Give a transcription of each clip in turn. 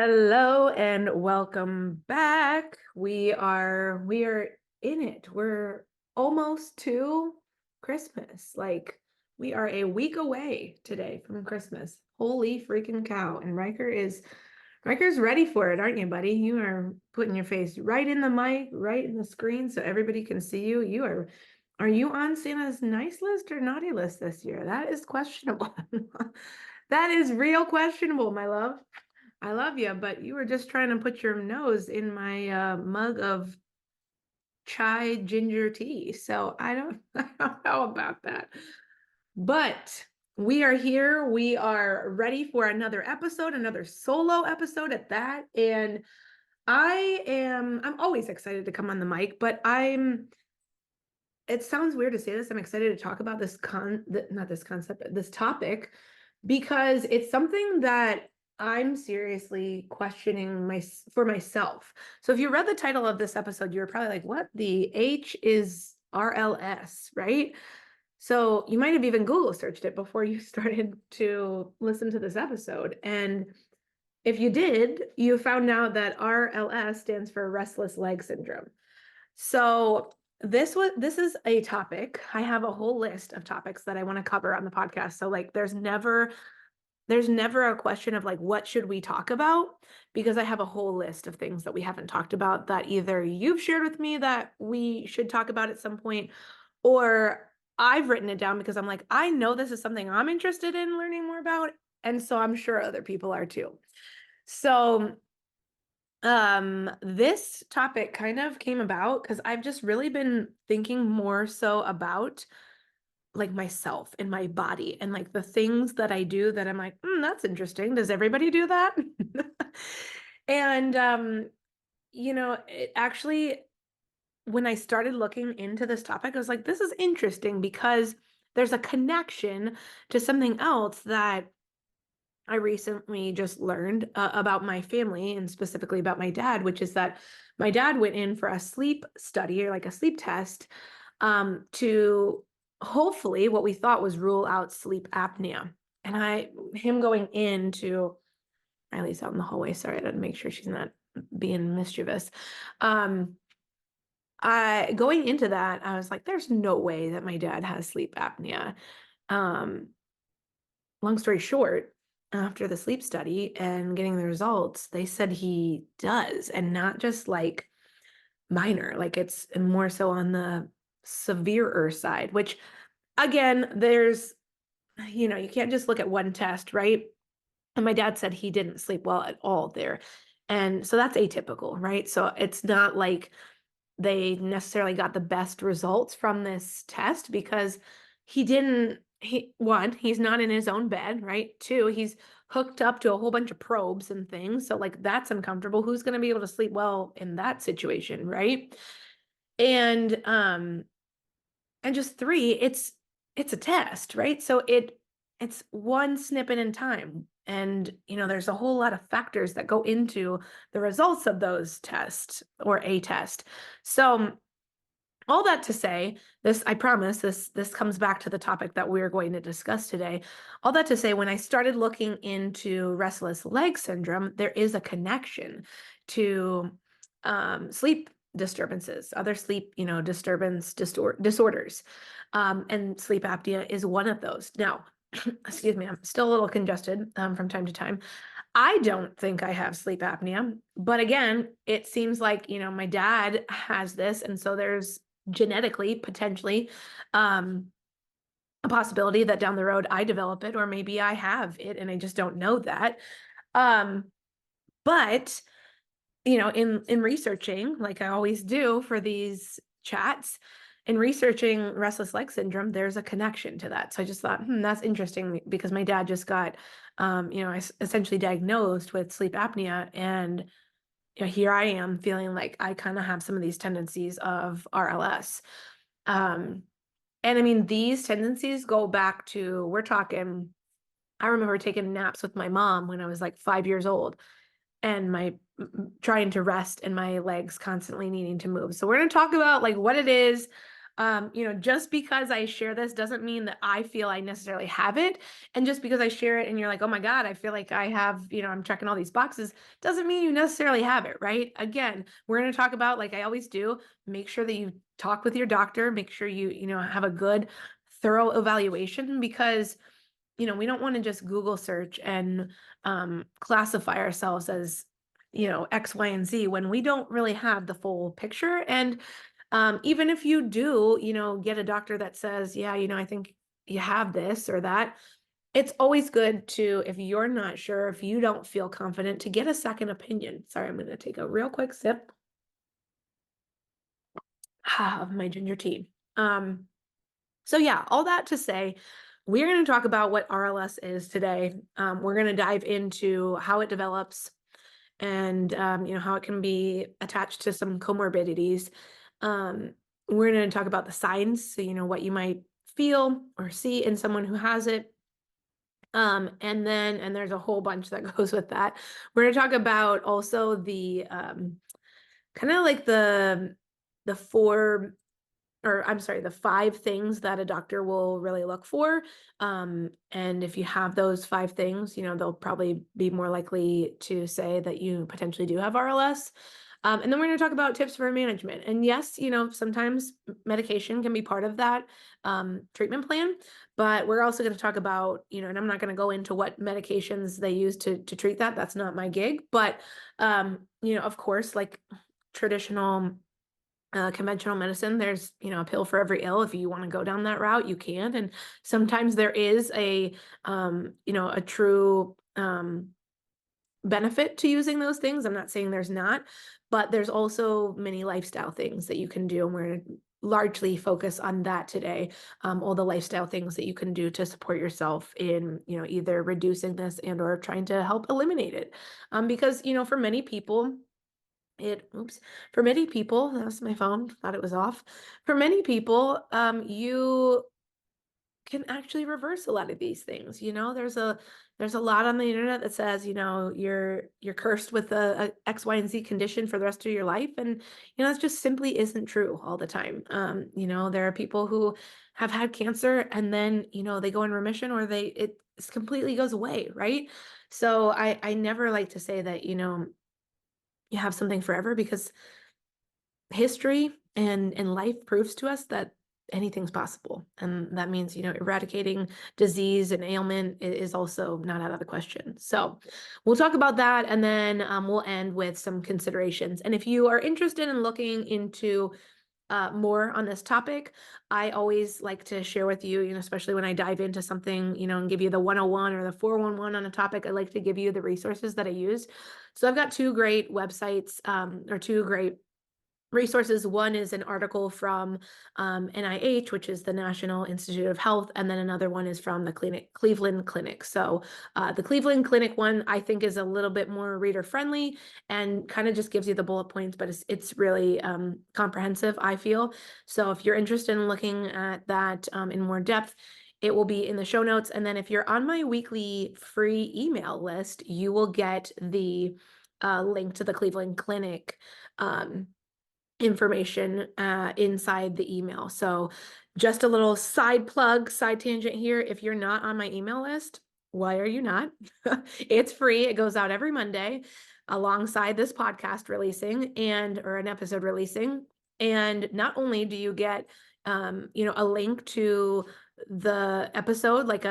Hello and welcome back. We are in it. We're almost to Christmas. Like we are a week away today from Christmas. Holy freaking cow. And Riker's ready for it, aren't you, buddy? You are putting your face right in the mic, right in the screen so everybody can see you. Are you on Santa's nice list or naughty list this year? That is questionable. That is real questionable, my love. I love you, but you were just trying to put your nose in my mug of chai ginger tea. So I don't know about that. But we are here. We are ready for another episode, another solo episode at that. And I'm always excited to come on the mic, but it sounds weird to say this. I'm excited to talk about not this concept, but this topic, because it's something that I'm seriously questioning for myself. So if you read the title of this episode, you were probably like, what the H is RLS, right? So you might have even Google searched it before you started to listen to this episode. And if you did, you found out that RLS stands for restless leg syndrome. So this is a topic. I have a whole list of topics that I want to cover on the podcast. So like there's never a question of like what should we talk about, because I have a whole list of things that we haven't talked about that either you've shared with me that we should talk about at some point, or I've written it down because I'm like, I know this is something I'm interested in learning more about, and so I'm sure other people are too. So this topic kind of came about because I've just really been thinking more so about like myself and my body and like the things that I do that I'm like, that's interesting. Does everybody do that? And it actually, when I started looking into this topic, I was like, this is interesting because there's a connection to something else that I recently just learned about my family and specifically about my dad, which is that my dad went in for a sleep study or like a sleep test to hopefully what we thought was rule out sleep apnea. And him going into Riley's out in the hallway. Sorry, I didn't make sure she's not being mischievous. Um, I going into that, I was like, there's no way that my dad has sleep apnea. Um, Long story short, after the sleep study and getting the results, they said he does, and not just like minor, like it's more so on the severer side, which again, you can't just look at one test, right? And my dad said he didn't sleep well at all there. And so that's atypical, right? So it's not like they necessarily got the best results from this test because he's not in his own bed, right? Two, he's hooked up to a whole bunch of probes and things. So like that's uncomfortable. Who's going to be able to sleep well in that situation, right? And and just three, it's a test, right? So it's one snippet in time. And there's a whole lot of factors that go into the results of those tests or a test. So all that to say, I promise this comes back to the topic that we're going to discuss today. All that to say, when I started looking into restless leg syndrome, there is a connection to sleep disturbances, other sleep, disorders. And sleep apnea is one of those. Now, excuse me, I'm still a little congested from time to time. I don't think I have sleep apnea, but again, it seems like, my dad has this. And so there's genetically, potentially, a possibility that down the road I develop it, or maybe I have it and I just don't know that. But in researching, like I always do for these chats, in researching restless leg syndrome, there's a connection to that. So I just thought, that's interesting because my dad just got, essentially diagnosed with sleep apnea, and here I am feeling like I kind of have some of these tendencies of RLS. And I mean, these tendencies go back to, I remember taking naps with my mom when I was like 5 years old and trying to rest and my legs constantly needing to move. So we're going to talk about like what it is, Just because I share this doesn't mean that I feel I necessarily have it. And just because I share it and you're like, oh my God, I feel like I have, I'm checking all these boxes, doesn't mean you necessarily have it, right? Again, we're going to talk about, like I always do, make sure that you talk with your doctor, make sure you have a good, thorough evaluation, because we don't want to just Google search and classify ourselves as, X, Y, and Z when we don't really have the full picture. And even if you do, get a doctor that says, yeah, I think you have this or that, it's always good to, if you're not sure, if you don't feel confident, to get a second opinion. Sorry, I'm going to take a real quick sip of my ginger tea. So yeah, all that to say, we're going to talk about what RLS is today. We're going to dive into how it develops and how it can be attached to some comorbidities. Um, we're going to talk about the signs, so what you might feel or see in someone who has it. And there's a whole bunch that goes with that. We're going to talk about also the kind of like the four, or I'm sorry, the 5 things that a doctor will really look for. And if you have those 5 things, they'll probably be more likely to say that you potentially do have RLS. And then we're going to talk about tips for management. And yes, sometimes medication can be part of that treatment plan, but we're also going to talk about, and I'm not going to go into what medications they use to treat that. That's not my gig. But, of course, like traditional conventional medicine, there's a pill for every ill. If you want to go down that route, you can. And sometimes there is a true benefit to using those things. I'm not saying there's not, but there's also many lifestyle things that you can do, and we're going to largely focus on that today. All the lifestyle things that you can do to support yourself in either reducing this and or trying to help eliminate it, because for many people, for many people, that was my phone, thought it was off. For many people, you can actually reverse a lot of these things. There's a lot on the internet that says, you're cursed with a X, Y, and Z condition for the rest of your life. And, that just simply isn't true all the time. There are people who have had cancer and then, they go in remission, or it completely goes away, right? So I never like to say that, you have something forever, because history and life proves to us that anything's possible. And that means, eradicating disease and ailment is also not out of the question. So we'll talk about that, and then we'll end with some considerations. And if you are interested in looking into more on this topic, I always like to share with you, especially when I dive into something, and give you the 101 or the 411 on a topic, I like to give you the resources that I use. So I've got 2 great websites, or 2 great resources. One is an article from NIH, which is the National Institute of Health, and then another one is from the Cleveland Clinic. So the Cleveland Clinic one, I think, is a little bit more reader friendly and kind of just gives you the bullet points, but it's really comprehensive, I feel. So if you're interested in looking at that in more depth, it will be in the show notes. And then if you're on my weekly free email list, you will get the link to the Cleveland Clinic information inside the email. So just a little side tangent here. If you're not on my email list, why are you not? It's free. It goes out every Monday alongside this podcast releasing or an episode releasing. And not only do you get, a link to the episode, like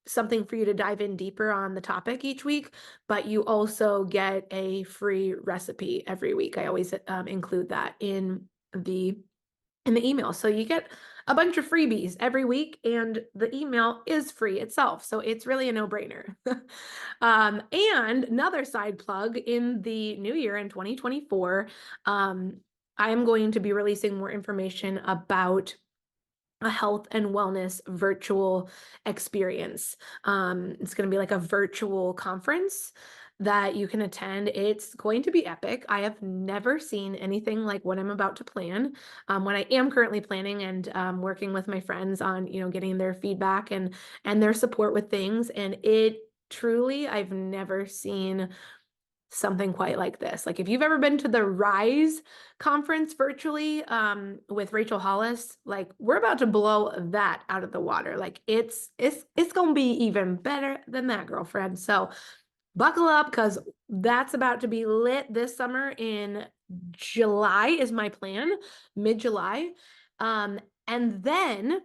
something for you to dive in deeper on the topic each week, but you also get a free recipe every week. I always include that in the email. So you get a bunch of freebies every week, and the email is free itself. So it's really a no-brainer. And another side plug, in the new year in 2024, I am going to be releasing more information about a health and wellness virtual experience. It's going to be like a virtual conference that you can attend. It's going to be epic. I have never seen anything like what I'm about to plan. What I am currently planning and working with my friends on, getting their feedback and their support with things. And it truly, I've never seen something quite like this. Like if you've ever been to the Rise conference virtually with Rachel Hollis, like we're about to blow that out of the water. Like it's gonna be even better than that, girlfriend. So buckle up because that's about to be lit this summer in July is my plan, mid-July. And then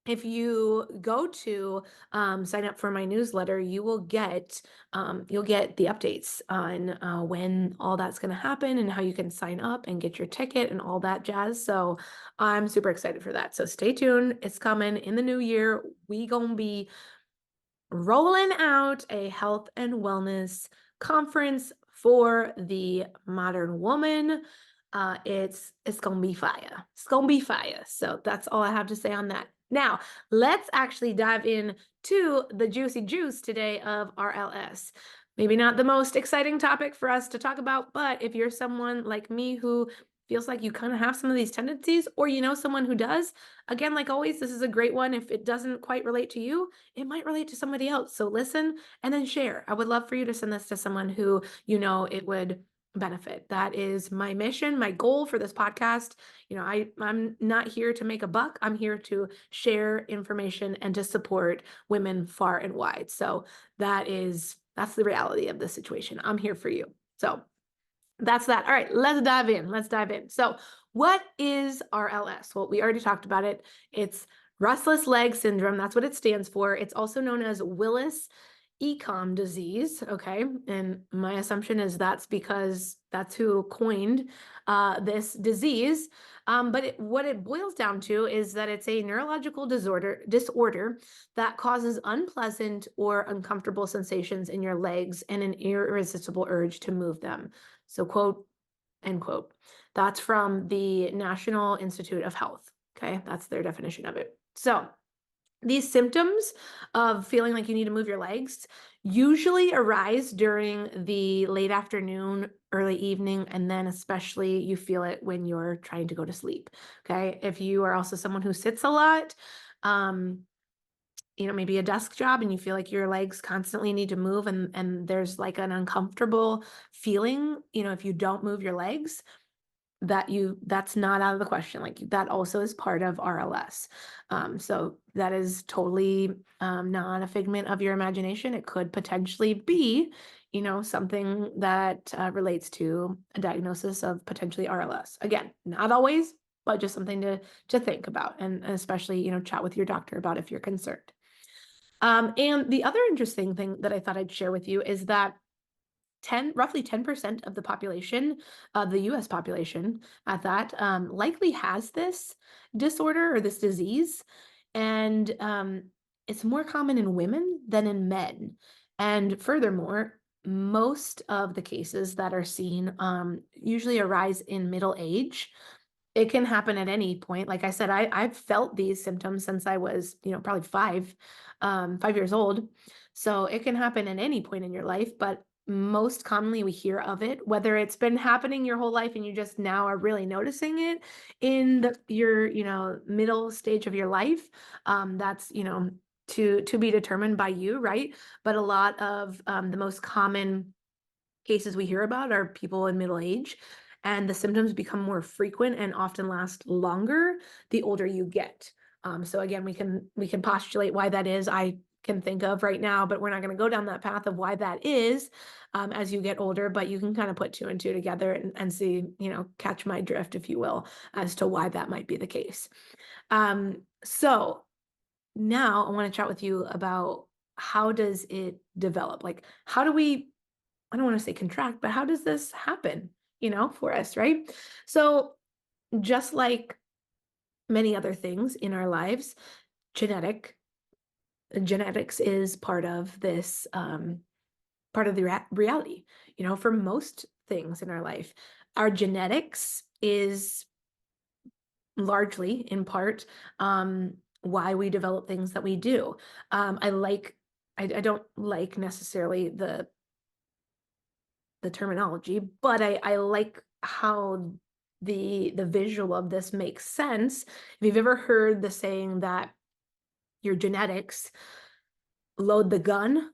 if you go to sign up for my newsletter, you'll get the updates on when all that's going to happen and how you can sign up and get your ticket and all that jazz. So I'm super excited for that. So stay tuned. It's coming in the new year. We gonna be rolling out a health and wellness conference for the modern woman. It's gonna be fire. It's gonna be fire. So that's all I have to say on that. Now, let's actually dive in to the juicy juice today of RLS. Maybe not the most exciting topic for us to talk about, but if you're someone like me who feels like you kind of have some of these tendencies, or you know someone who does, again, like always, this is a great one. If it doesn't quite relate to you, it might relate to somebody else. So listen and then share. I would love for you to send this to someone who you know it would benefit. That is my mission, my goal for this podcast. You know, I'm not here to make a buck. I'm here to share information and to support women far and wide. So that's the reality of the situation. I'm here for you. So that's that. All right, let's dive in. Let's dive in. So, what is RLS? Well, we already talked about it. It's restless leg syndrome. That's what it stands for. It's also known as Willis-Ecom disease. Okay. And my assumption is that's because that's who coined this disease. But what it boils down to is that it's a neurological disorder that causes unpleasant or uncomfortable sensations in your legs and an irresistible urge to move them. So quote, end quote. That's from the National Institute of Health. Okay, that's their definition of it. So these symptoms of feeling like you need to move your legs usually arise during the late afternoon, early evening, and then especially you feel it when you're trying to go to sleep. Okay, if you are also someone who sits a lot, you know, maybe a desk job and you feel like your legs constantly need to move and there's like an uncomfortable feeling, you know, if you don't move your legs, that's not out of the question. Like that also is part of RLS. So that is totally not a figment of your imagination. It could potentially be, you know, something that relates to a diagnosis of potentially RLS. Again, not always, but just something to think about and especially, you know, chat with your doctor about if you're concerned. And the other interesting thing that I thought I'd share with you is that roughly 10% of the population, the US population at that, likely has this disorder or this disease. And it's more common in women than in men. And furthermore, most of the cases that are seen usually arise in middle age. It can happen at any point. Like I said, I've felt these symptoms since I was, you know, probably 5 years old. So it can happen at any point in your life, but most commonly we hear of it, whether it's been happening your whole life and you just now are really noticing it in your, you know, middle stage of your life. That's, you know, to be determined by you, right? But a lot of the most common cases we hear about are people in middle age, and the symptoms become more frequent and often last longer the older you get. So again, we can postulate why that is. I can think of right now, but we're not going to go down that path of why that is as you get older, but you can kind of put two and two together and see, you know, catch my drift, if you will, as to why that might be the case. So now I want to chat with you about how does it develop? Like, how do we, I don't want to say contract, but how does this happen, you know, for us, right? So just like many other things in our lives, genetics is part of this, part of the reality, you know, for most things in our life. Our genetics is largely in part why we develop things that we do. I don't like necessarily the terminology, but I like how the visual of this makes sense. If you've ever heard the saying that your genetics load the gun,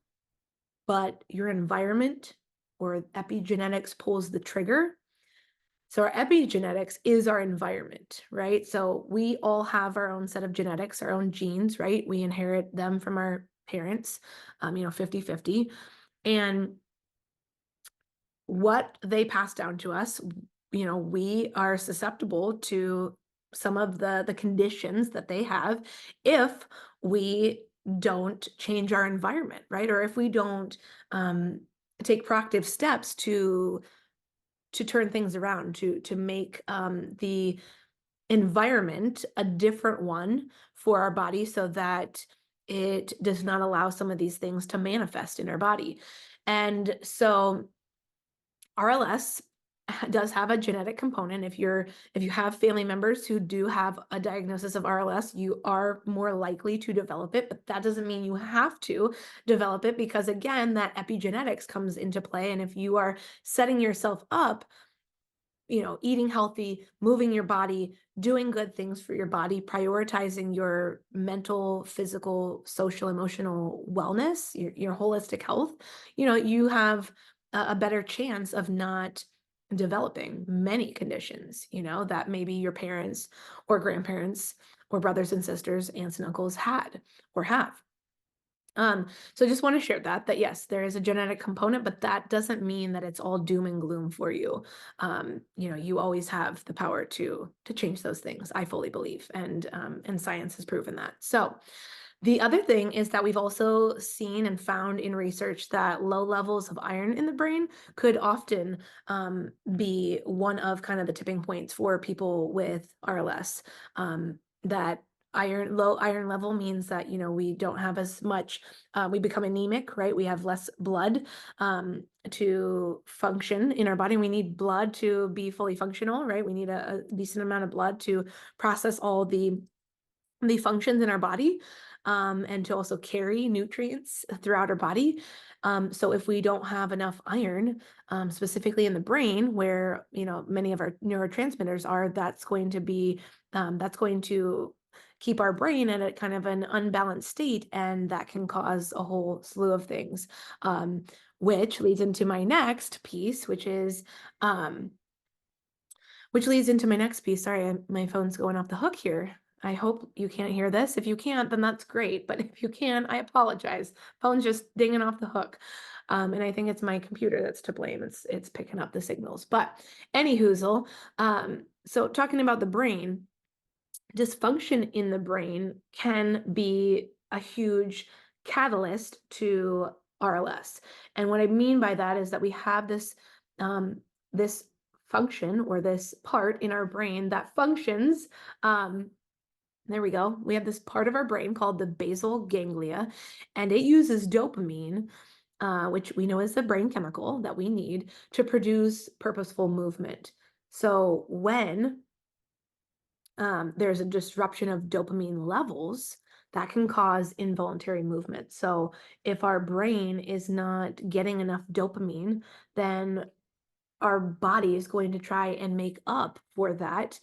but your environment or epigenetics pulls the trigger. So our epigenetics is our environment, right? So we all have our own set of genetics, our own genes, right? We inherit them from our parents, 50-50. And what they pass down to us, we are susceptible to some of the conditions that they have if we don't change our environment, right? Or if we don't um, take proactive steps to turn things around, to make the environment a different one for our body so that it does not allow some of these things to manifest in our body. And so RLS does have a genetic component. If you have family members who do have a diagnosis of RLS, you are more likely to develop it, but that doesn't mean you have to develop it, because again, that epigenetics comes into play. And if you are setting yourself up, eating healthy, moving your body, doing good things for your body, prioritizing your mental, physical, social, emotional wellness, your holistic health, you have a better chance of not developing many conditions, that maybe your parents or grandparents or brothers and sisters, aunts and uncles had or have. So I just want to share that yes, there is a genetic component, but that doesn't mean that it's all doom and gloom for you. You always have the power to change those things. I fully believe, and science has proven that. So the other thing is that we've also seen and found in research that low levels of iron in the brain could often be one of kind of the tipping points for people with RLS. That low iron level means that we don't have as much, we become anemic, right? We have less blood to function in our body. We need blood to be fully functional, right? We need a decent amount of blood to process all the functions in our body, and to also carry nutrients throughout our body. So if we don't have enough iron, specifically in the brain where, many of our neurotransmitters are, that's going to keep our brain at a kind of an unbalanced state, and that can cause a whole slew of things, which leads into my next piece, which leads into my next piece. Sorry, my phone's going off the hook here. I hope you can't hear this. If you can't, then that's great. But if you can, I apologize. Phone's just dinging off the hook. And I think it's my computer that's to blame. It's picking up the signals. But anyhoozle, so talking about the brain, dysfunction in the brain can be a huge catalyst to RLS. And what I mean by that is that we have this function, or this part in our brain that functions. There we go. We have this part of our brain called the basal ganglia, and it uses dopamine, which we know is the brain chemical that we need to produce purposeful movement. So when there's a disruption of dopamine levels, that can cause involuntary movement. So if our brain is not getting enough dopamine, then our body is going to try and make up for that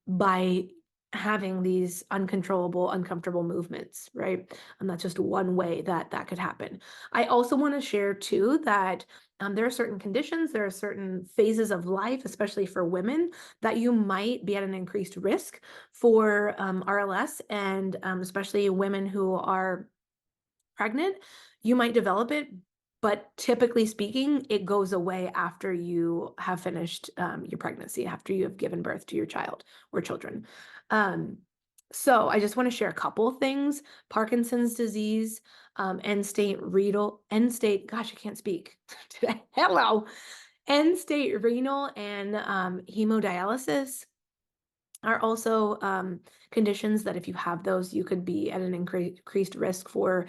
by having these uncontrollable, uncomfortable movements, right? And that's just one way that that could happen. I also want to share too that there are certain conditions, there are certain phases of life, especially for women, that you might be at an increased risk for RLS, and especially women who are pregnant, you might develop it, but typically speaking, it goes away after you have finished your pregnancy, after you have given birth to your child or children. So I just want to share a couple things. Parkinson's disease, end state, gosh, I can't speak today. Hello. End state renal and hemodialysis are also conditions that if you have those, you could be at an increased risk for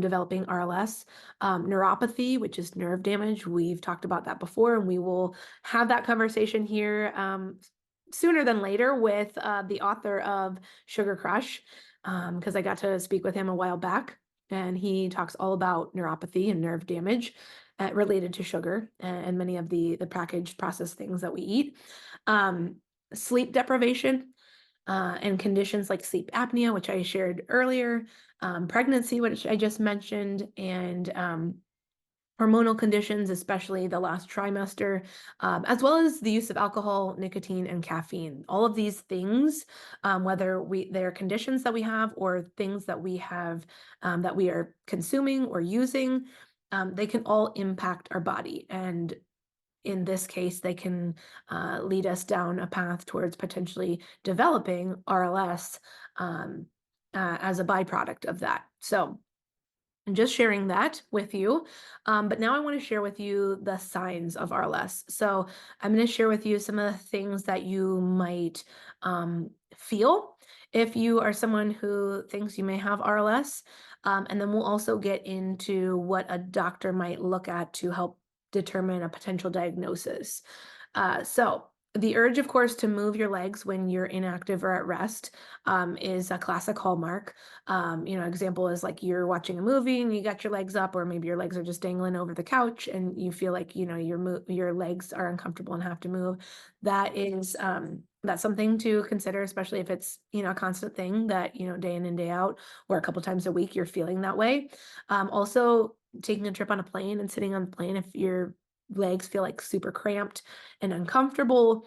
developing RLS. Neuropathy, which is nerve damage, we've talked about that before, and we will have that conversation here sooner than later with the author of Sugar Crush, because I got to speak with him a while back, and he talks all about neuropathy and nerve damage related to sugar and many of the packaged processed things that we eat. Sleep deprivation and conditions like sleep apnea, which I shared earlier, pregnancy, which I just mentioned, and hormonal conditions, especially the last trimester, as well as the use of alcohol, nicotine, and caffeine. All of these things, whether they're conditions that we have or things that we have that we are consuming or using, they can all impact our body. And in this case, they can lead us down a path towards potentially developing RLS as a byproduct of that. So, and just sharing that with you. But now I want to share with you the signs of RLS. So I'm going to share with you some of the things that you might feel if you are someone who thinks you may have RLS. And then we'll also get into what a doctor might look at to help determine a potential diagnosis. So the urge, of course, to move your legs when you're inactive or at rest is a classic hallmark. Example is like you're watching a movie and you got your legs up, or maybe your legs are just dangling over the couch and you feel like, your legs are uncomfortable and have to move. That is, that's something to consider, especially if it's, a constant thing that, day in and day out, or a couple times a week, you're feeling that way. Also taking a trip on a plane and sitting on the plane, if your legs feel like super cramped and uncomfortable,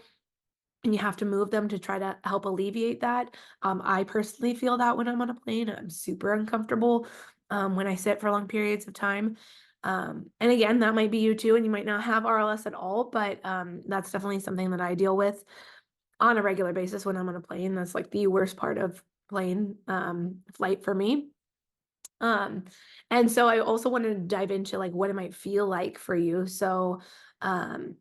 and you have to move them to try to help alleviate that. I personally feel that when I'm on a plane, I'm super uncomfortable when I sit for long periods of time. And again, that might be you too, and you might not have RLS at all, but that's definitely something that I deal with on a regular basis when I'm on a plane. That's like the worst part of plane flight for me. Um, and so I also wanted to dive into like what it might feel like for you. So, um,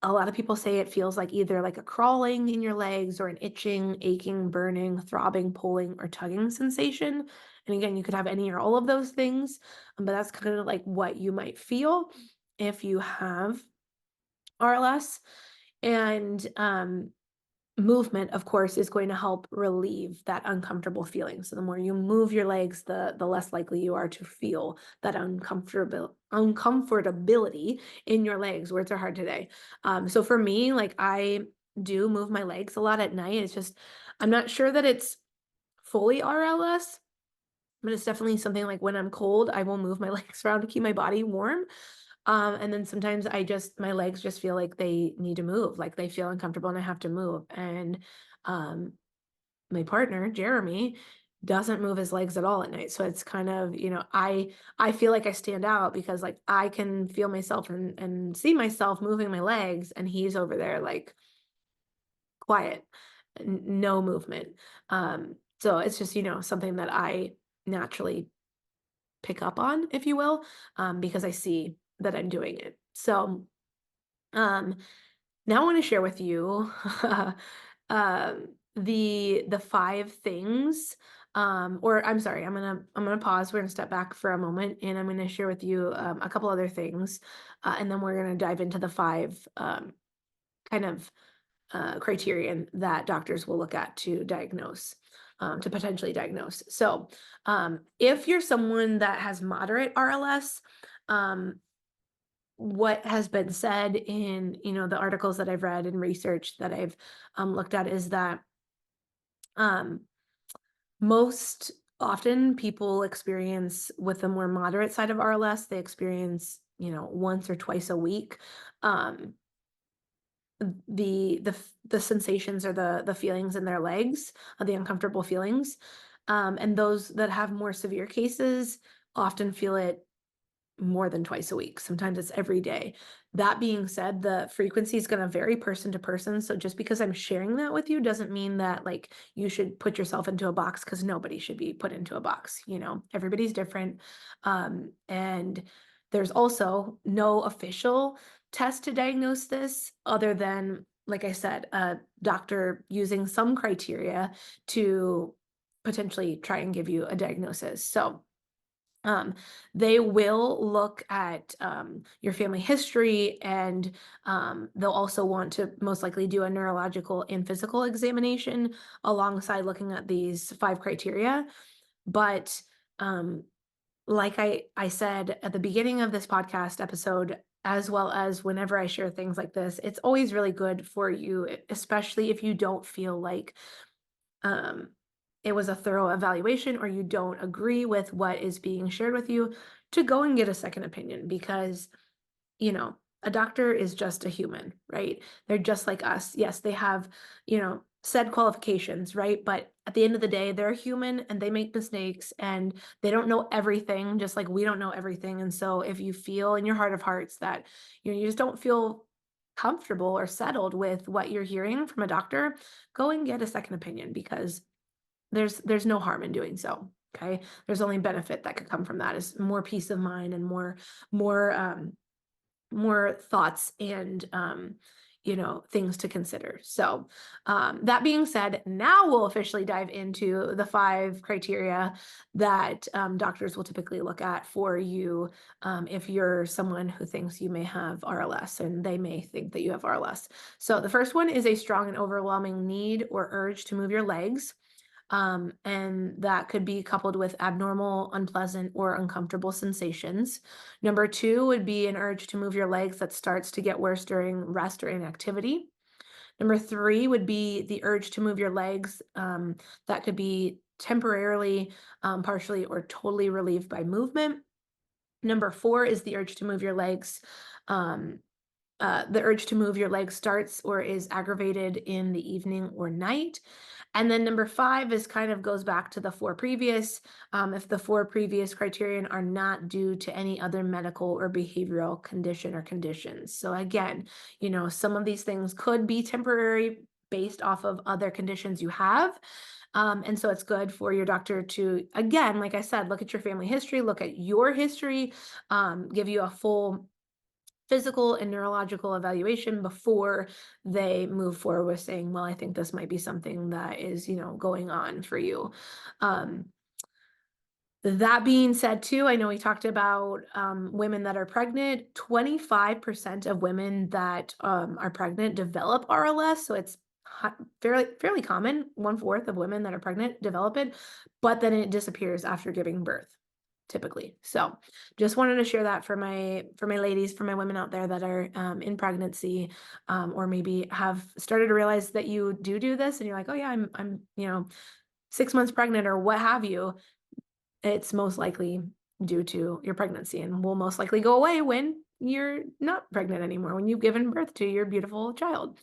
a lot of people say it feels like either like a crawling in your legs or an itching, aching, burning, throbbing, pulling, or tugging sensation. And again, you could have any or all of those things, but that's kind of like what you might feel if you have RLS. And movement, of course, is going to help relieve that uncomfortable feeling. So the more you move your legs, the less likely you are to feel that uncomfortability in your legs. Words are hard today. So for me, like I do move my legs a lot at night. It's just I'm not sure that it's fully RLS, but it's definitely something like when I'm cold, I will move my legs around to keep my body warm. And then sometimes my legs just feel like they need to move, like they feel uncomfortable and I have to move. And um, my partner, Jeremy, doesn't move his legs at all at night. So it's kind of, I feel like I stand out because like I can feel myself and see myself moving my legs, and he's over there like quiet, no movement. So it's just, something that I naturally pick up on, if you will, because I see that I'm doing it. So um, now I want to share with you the five things. Or I'm sorry, I'm gonna pause. We're gonna step back for a moment, and I'm gonna share with you a couple other things, and then we're gonna dive into the five kind of criterion that doctors will look at to diagnose, to potentially diagnose. So, if you're someone that has moderate RLS, um, what has been said in the articles that I've read and research that I've looked at is that um, most often people experience with the more moderate side of RLS, they experience once or twice a week. Um, the sensations or the feelings in their legs, the uncomfortable feelings. And those that have more severe cases often feel it more than twice a week. Sometimes it's every day. That being said, the frequency is going to vary person to person. So just because I'm sharing that with you doesn't mean that like you should put yourself into a box, because nobody should be put into a box. Everybody's different. And there's also no official test to diagnose this other than, like I said, a doctor using some criteria to potentially try and give you a diagnosis. So, um, they will look at your family history, and they'll also want to most likely do a neurological and physical examination alongside looking at these five criteria. But um, like I said at the beginning of this podcast episode, as well as whenever I share things like this, it's always really good for you, especially if you don't feel like um, it was a thorough evaluation or you don't agree with what is being shared with you, to go and get a second opinion because, you know, a doctor is just a human, right? They're just like us. Yes, they have, said qualifications, right? But at the end of the day, they're human and they make mistakes and they don't know everything, just like we don't know everything. And so if you feel in your heart of hearts that, you just don't feel comfortable or settled with what you're hearing from a doctor, go and get a second opinion because there's no harm in doing so. Okay. There's only benefit that could come from that is more peace of mind and more more thoughts and things to consider. So that being said, now we'll officially dive into the 5 criteria that doctors will typically look at for you if you're someone who thinks you may have RLS and they may think that you have RLS. So the first one is a strong and overwhelming need or urge to move your legs. And that could be coupled with abnormal, unpleasant, or uncomfortable sensations. Number 2 would be an urge to move your legs that starts to get worse during rest or inactivity. Number 3 would be the urge to move your legs that could be temporarily, partially, or totally relieved by movement. Number 4 is the urge to move your legs. The urge to move your legs starts or is aggravated in the evening or night. And then number 5 is kind of goes back to the 4 previous. If the 4 previous criterion are not due to any other medical or behavioral condition or conditions. So again, some of these things could be temporary based off of other conditions you have. And so it's good for your doctor to, again, like I said, look at your family history, look at your history, give you a full physical and neurological evaluation before they move forward with saying, well, I think this might be something that is, going on for you. That being said, too, I know we talked about women that are pregnant. 25% of women that are pregnant develop RLS. So it's fairly common. 1/4 of women that are pregnant develop it, but then it disappears after giving birth, typically. So just wanted to share that for my ladies, for my women out there that are in pregnancy, or maybe have started to realize that you do this and you're like, oh yeah, I'm 6 months pregnant or what have you. It's most likely due to your pregnancy and will most likely go away when you're not pregnant anymore, when you've given birth to your beautiful child.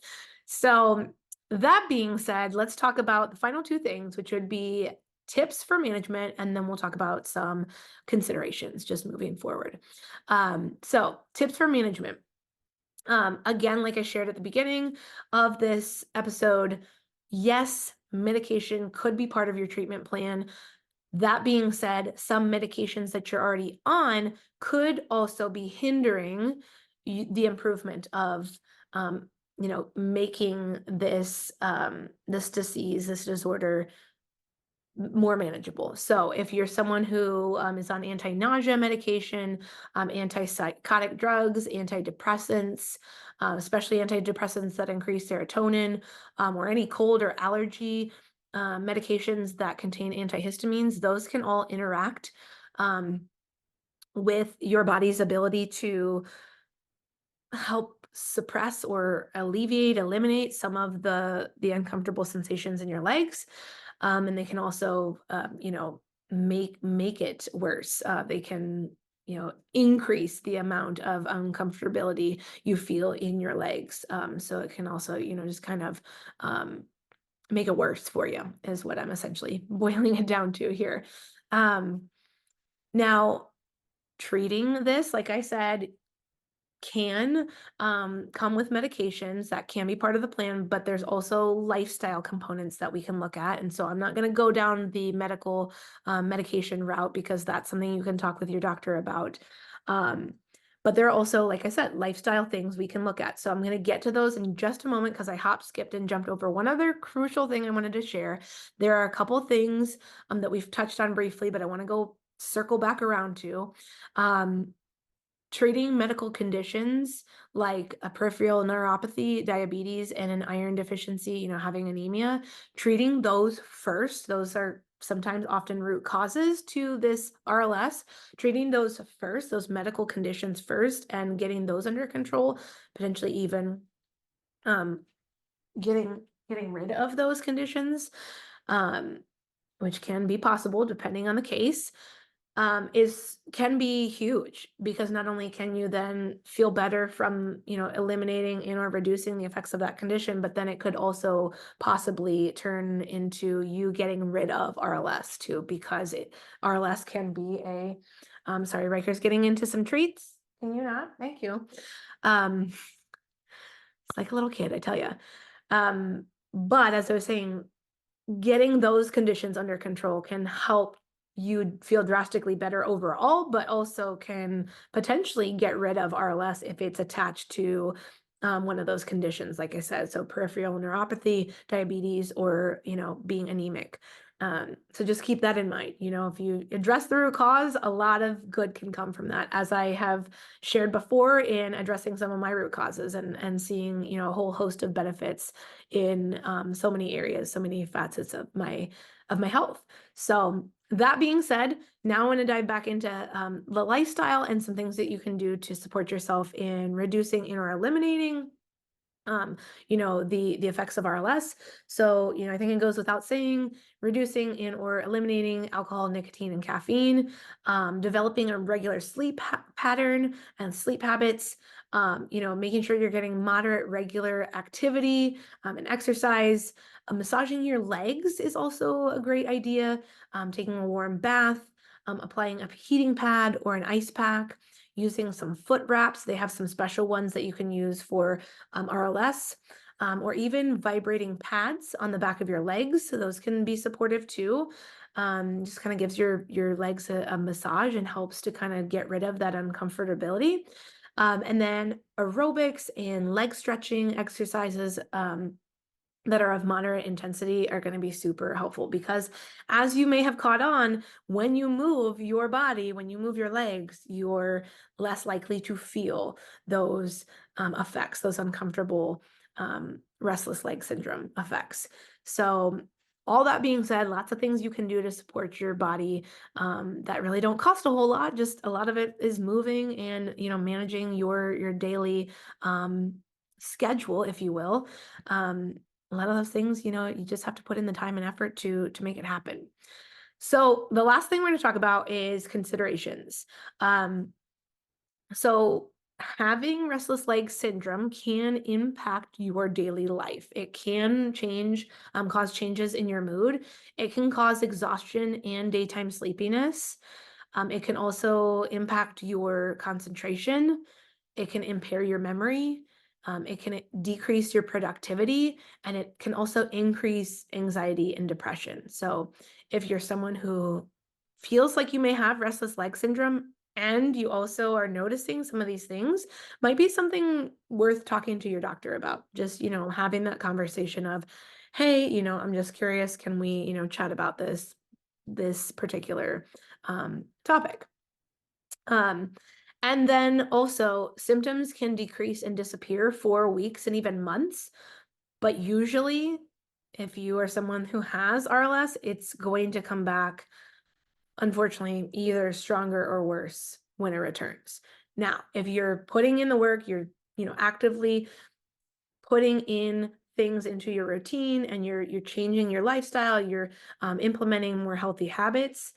So that being said, let's talk about the final 2 things, which would be tips for management, and then we'll talk about some considerations just moving forward. So tips for management. Again, like I shared at the beginning of this episode, yes, medication could be part of your treatment plan. That being said, some medications that you're already on could also be hindering the improvement of, making this disease, this disorder more manageable. So if you're someone who is on anti-nausea medication, antipsychotic drugs, antidepressants, especially antidepressants that increase serotonin, or any cold or allergy medications that contain antihistamines, those can all interact with your body's ability to help suppress or eliminate some of the uncomfortable sensations in your legs. And they can also, make it worse. They can, increase the amount of uncomfortability you feel in your legs. So it can also, just kind of make it worse for you, is what I'm essentially boiling it down to here. Now, treating this, like I said, can come with medications that can be part of the plan, but there's also lifestyle components that we can look at. And so I'm not going to go down the medical medication route because that's something you can talk with your doctor about. But there are also, like I said, lifestyle things we can look at. So I'm going to get to those in just a moment because I hopped, skipped, and jumped over one other crucial thing I wanted to share. There are a couple things that we've touched on briefly, but I want to go circle back around to. Treating medical conditions like a peripheral neuropathy, diabetes, and an iron deficiency, having anemia, treating those first. Those are sometimes often root causes to this RLS. Treating those first, those medical conditions first, and getting those under control, potentially even getting rid of those conditions. which can be possible depending on the case, is can be huge because not only can you then feel better from, eliminating and or reducing the effects of that condition, but then it could also possibly turn into you getting rid of RLS too, because RLS can be sorry, Riker's getting into some treats. Can you not? Thank you. Um, it's like a little kid, I tell you. But as I was saying, getting those conditions under control can help you feel drastically better overall, but also can potentially get rid of RLS if it's attached to one of those conditions, like I said, so peripheral neuropathy, diabetes, or being anemic. So just keep that in mind. If you address the root cause, a lot of good can come from that, as I have shared before in addressing some of my root causes and seeing a whole host of benefits in so many areas, so many facets of my health. So that being said, now I want to dive back into the lifestyle and some things that you can do to support yourself in reducing and or eliminating the effects of RLS. So, I think it goes without saying, reducing and or eliminating alcohol, nicotine, and caffeine, developing a regular sleep pattern and sleep habits, making sure you're getting moderate, regular activity and exercise. Massaging your legs is also a great idea. Taking a warm bath, applying a heating pad or an ice pack, using some foot wraps. They have some special ones that you can use for RLS, or even vibrating pads on the back of your legs. So those can be supportive too. Just kind of gives your legs a massage and helps to kind of get rid of that uncomfortability. And then aerobics and leg stretching exercises that are of moderate intensity are going to be super helpful, because as you may have caught on, when you move your body, when you move your legs, you're less likely to feel those effects, those uncomfortable restless leg syndrome effects. So all that being said, lots of things you can do to support your body that really don't cost a whole lot. Just a lot of it is moving and managing your daily schedule, if you will. A lot of those things, you just have to put in the time and effort to make it happen. So the last thing we're going to talk about is considerations. So having restless leg syndrome can impact your daily life. It can cause changes in your mood. It can cause exhaustion and daytime sleepiness. It can also impact your concentration. It can impair your memory. It can decrease your productivity, and it can also increase anxiety and depression. So if you're someone who feels like you may have restless leg syndrome and you also are noticing some of these things, might be something worth talking to your doctor about. Just, having that conversation of, hey, I'm just curious, can we, chat about this particular topic? And then also symptoms can decrease and disappear for weeks and even months. But usually, if you are someone who has RLS, it's going to come back, unfortunately, either stronger or worse when it returns. Now, if you're putting in the work, you're, actively putting in things into your routine and you're changing your lifestyle, you're implementing more healthy habits,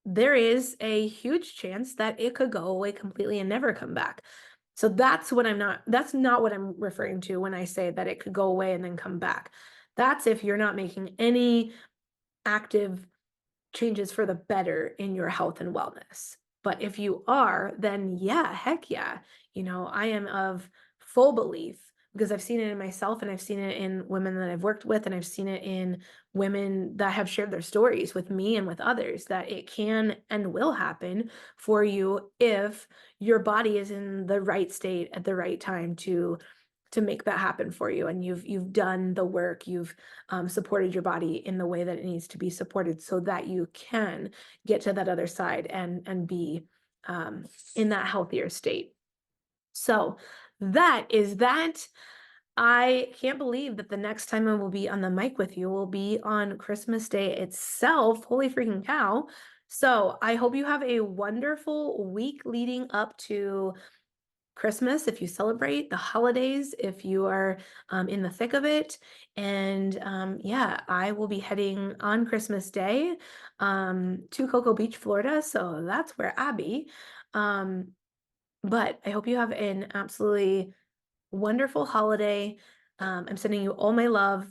there is a huge chance that it could go away completely and never come back. So that's not what I'm referring to when I say that it could go away and then come back. That's if you're not making any active changes for the better in your health and wellness. But if you are, then yeah, heck yeah. I am of full belief, because I've seen it in myself and I've seen it in women that I've worked with, and I've seen it in women that have shared their stories with me and with others, that it can and will happen for you if your body is in the right state at the right time to make that happen for you, and you've done the work, you've supported your body in the way that it needs to be supported, so that you can get to that other side and be in that healthier state. So that is that. I can't believe that the next time I will be on the mic with you will be on Christmas Day itself. Holy freaking cow. So I hope you have a wonderful week leading up to Christmas if you celebrate, the holidays if you are in the thick of it. And yeah, I will be heading on Christmas Day to Cocoa Beach, Florida. So that's where I be. Um, but I hope you have an absolutely wonderful holiday. I'm sending you all my love,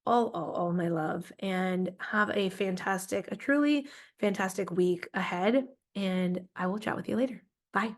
all my love, and have a truly fantastic week ahead. And I will chat with you later. Bye.